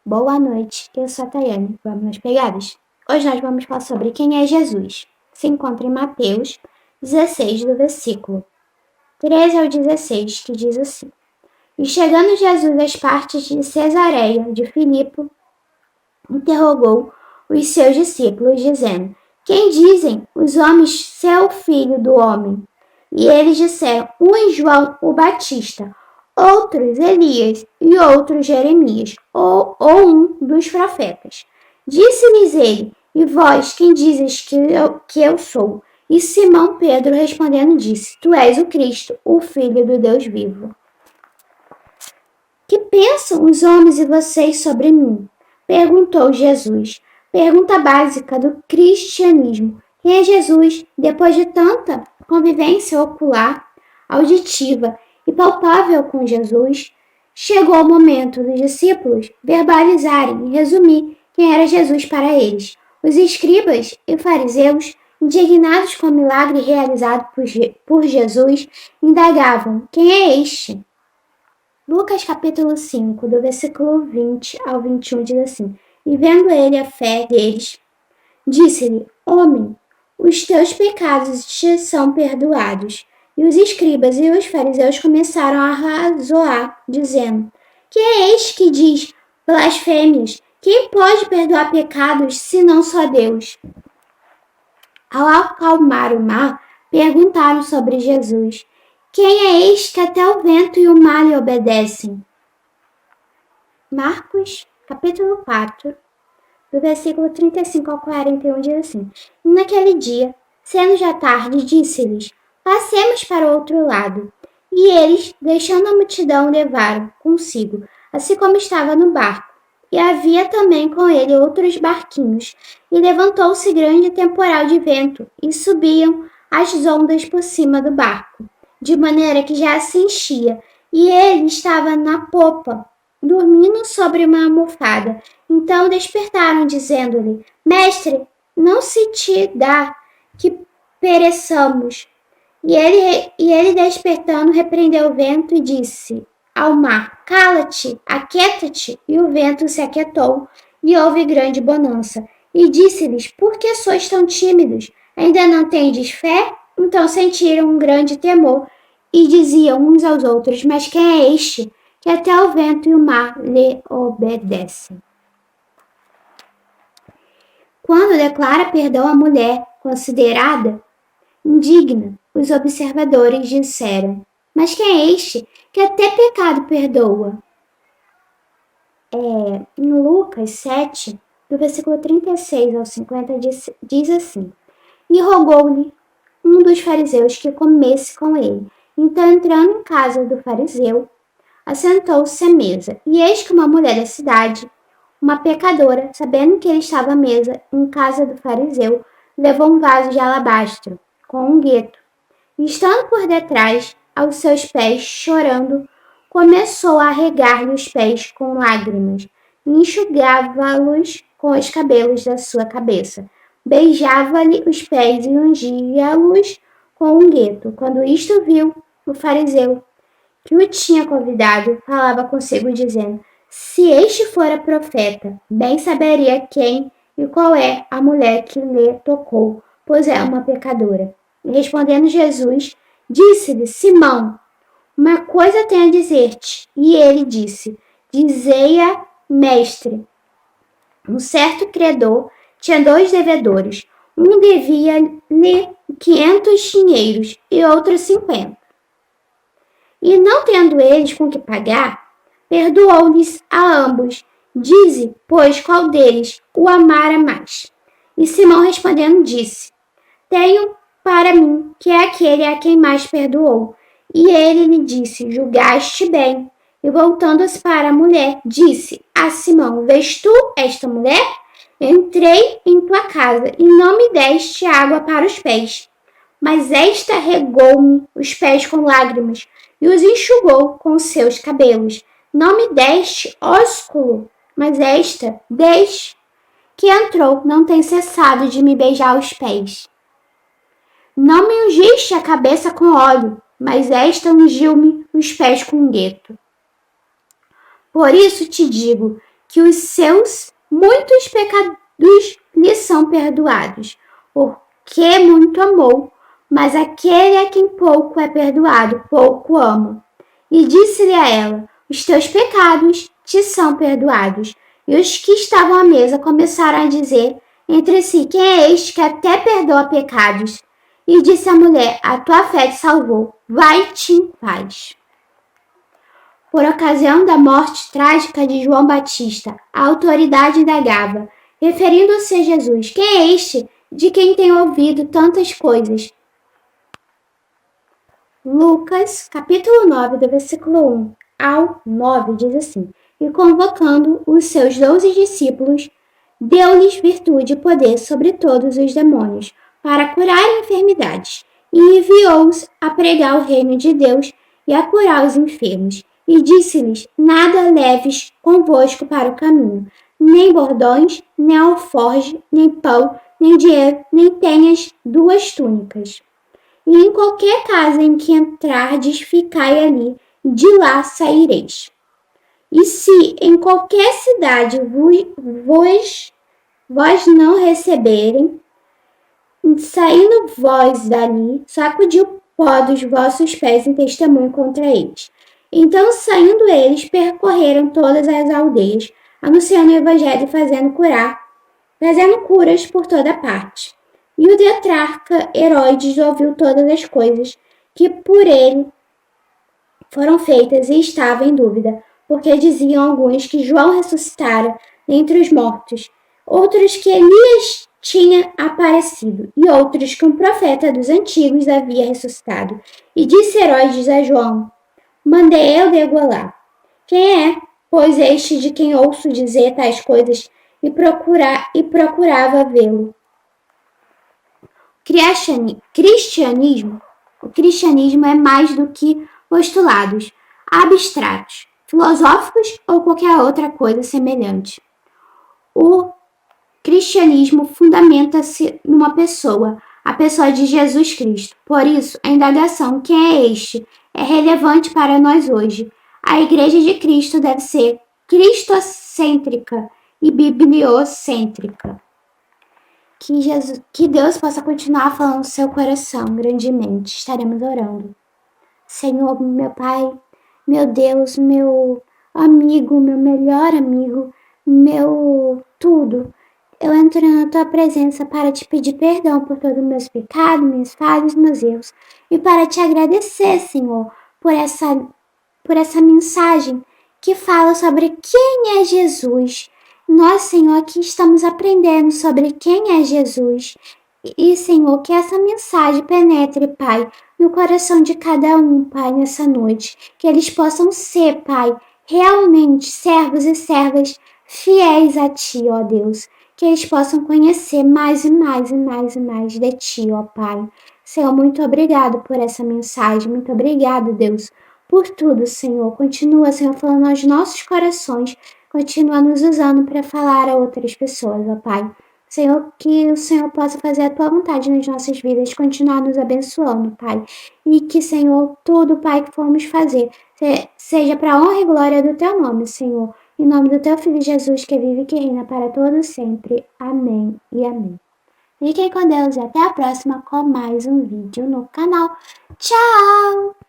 Boa noite, eu sou a Tayane. Vamos nas pegadas? Hoje nós vamos falar sobre quem é Jesus. Se encontra em Mateus 16, do versículo 13 ao 16, que diz assim: E chegando Jesus às partes de Cesareia de Filipe, interrogou os seus discípulos, dizendo: Quem dizem os homens ser o filho do homem? E eles disseram: uns João o Batista, outros Elias e outros Jeremias, ou um dos profetas. Disse-lhes ele: E vós, quem dizes que eu sou? E Simão Pedro respondendo disse: Tu és o Cristo, o Filho do Deus vivo. Que pensam os homens e vocês sobre mim? Perguntou Jesus. Pergunta básica do cristianismo. Quem é Jesus? Depois de tanta convivência ocular, auditiva e palpável com Jesus, chegou o momento dos discípulos verbalizarem e resumir quem era Jesus para eles. Os escribas e fariseus, indignados com o milagre realizado por Jesus, indagavam: quem é este? Lucas capítulo 5, do versículo 20 ao 21, diz assim: E vendo ele a fé deles, disse-lhe: Homem, os teus pecados te são perdoados. E os escribas e os fariseus começaram a razoar, dizendo: Que é este que diz blasfêmias? Quem pode perdoar pecados, senão só Deus? Ao acalmar o mar, perguntaram sobre Jesus: Quem é este que até o vento e o mar lhe obedecem? Marcos, capítulo 4, do versículo 35 ao 41, diz assim: E naquele dia, sendo já tarde, disse-lhes: Passemos para o outro lado. E eles, deixando a multidão, levaram consigo, assim como estava no barco. E havia também com ele outros barquinhos. E levantou-se grande temporal de vento, e subiam as ondas por cima do barco, de maneira que já se enchia. E ele estava na popa, dormindo sobre uma almofada. Então despertaram, dizendo-lhe: Mestre, não se te dá que pereçamos. E ele despertando, repreendeu o vento e disse ao mar: Cala-te, aquieta-te. E o vento se aquietou, e houve grande bonança. E disse-lhes: Por que sois tão tímidos? Ainda não tendes fé? Então sentiram um grande temor, e diziam uns aos outros: Mas quem é este, que até o vento e o mar lhe obedecem? Quando declara perdão à mulher considerada indigna, os observadores disseram: Mas quem é este que até pecado perdoa? Em Lucas 7, do versículo 36 ao 50, diz assim: E rogou-lhe um dos fariseus que comesse com ele. Então, entrando em casa do fariseu, assentou-se à mesa. E eis que uma mulher da cidade, uma pecadora, sabendo que ele estava à mesa em casa do fariseu, levou um vaso de alabastro com um gueto. E estando por detrás, aos seus pés, chorando, começou a regar-lhe os pés com lágrimas, e enxugava-los com os cabelos da sua cabeça. Beijava-lhe os pés e ungia-los com um gueto. Quando isto viu, o fariseu, que o tinha convidado, falava consigo, dizendo: Se este fora profeta, bem saberia quem e qual é a mulher que lhe tocou, pois é uma pecadora. E respondendo Jesus, disse-lhe: Simão, uma coisa tenho a dizer-te. E ele disse: Dizei-a, mestre. Um certo credor tinha 2 devedores. Um devia-lhe 500 dinheiros e outro 50. E não tendo eles com que pagar, perdoou-lhes a ambos. Dize, pois, qual deles o amara mais? E Simão respondendo disse: Tenho para mim que é aquele a quem mais perdoou. E ele lhe disse: Julgaste bem. E voltando-se para a mulher, disse a Simão: Vês tu esta mulher? Entrei em tua casa e não me deste água para os pés, mas esta regou-me os pés com lágrimas e os enxugou com seus cabelos. Não me deste ósculo, mas esta, desde que entrou, não tem cessado de me beijar os pés. Não me ungiste a cabeça com óleo, mas esta ungiu-me os pés com gueto. Por isso te digo que os seus muitos pecados lhe são perdoados, porque muito amou. Mas aquele a quem pouco é perdoado, pouco ama. E disse-lhe a ela: os teus pecados te são perdoados. E os que estavam à mesa começaram a dizer entre si: quem é este que até perdoa pecados? E disse a mulher: a tua fé te salvou, vai-te em paz. Por ocasião da morte trágica de João Batista, a autoridade indagava, referindo-se a Jesus: quem é este de quem tem ouvido tantas coisas? Lucas, capítulo 9, do versículo 1 ao 9, diz assim: e convocando os seus 12 discípulos, deu-lhes virtude e poder sobre todos os demônios, para curar enfermidades, e enviou-os a pregar o reino de Deus e a curar os enfermos. E disse-lhes: nada leves convosco para o caminho, nem bordões, nem alforje, nem pão, nem dinheiro, nem tenhas 2 túnicas. E em qualquer casa em que entrardes, ficai ali, de lá saireis. E se em qualquer cidade vós não receberem, saindo vós dali, sacudi o pó dos vossos pés em testemunho contra eles. Então, saindo eles, percorreram todas as aldeias, anunciando o evangelho e fazendo curas por toda parte. E o tetrarca Herodes ouviu todas as coisas que por ele foram feitas e estava em dúvida, porque diziam alguns que João ressuscitara dentre os mortos, outros que Elias tinha aparecido, e outros que um profeta dos antigos havia ressuscitado. E disse Herodes a João: mandei eu degolar. Quem é, pois, este de quem ouço dizer tais coisas, e procurava vê-lo? O cristianismo é mais do que postulados abstratos, filosóficos ou qualquer outra coisa semelhante. O cristianismo fundamenta-se numa pessoa, a pessoa de Jesus Cristo. Por isso, a indagação quem é este é relevante para nós hoje. A Igreja de Cristo deve ser cristocêntrica e bibliocêntrica. Que Deus possa continuar falando no seu coração grandemente. Estaremos orando. Senhor, meu Pai, meu Deus, meu amigo, meu melhor amigo, meu tudo. Eu entro na Tua presença para te pedir perdão por todos os meus pecados, minhas falhas, meus erros. E para te agradecer, Senhor, por essa mensagem que fala sobre quem é Jesus. Nós, Senhor, aqui estamos aprendendo sobre quem é Jesus. E, Senhor, que essa mensagem penetre, Pai, no coração de cada um, Pai, nessa noite. Que eles possam ser, Pai, realmente servos e servas fiéis a Ti, ó Deus. Que eles possam conhecer mais e mais e mais e mais de Ti, ó Pai. Senhor, muito obrigado por essa mensagem. Muito obrigado, Deus, por tudo, Senhor. Continua, Senhor, falando aos nossos corações. Continua nos usando para falar a outras pessoas, ó Pai. Senhor, que o Senhor possa fazer a Tua vontade nas nossas vidas, continuar nos abençoando, Pai. E que, Senhor, tudo, Pai, que formos fazer, seja para a honra e glória do Teu nome, Senhor. Em nome do Teu Filho Jesus, que vive e que reina para todos sempre. Amém e amém. Fiquem com Deus e até a próxima com mais um vídeo no canal. Tchau!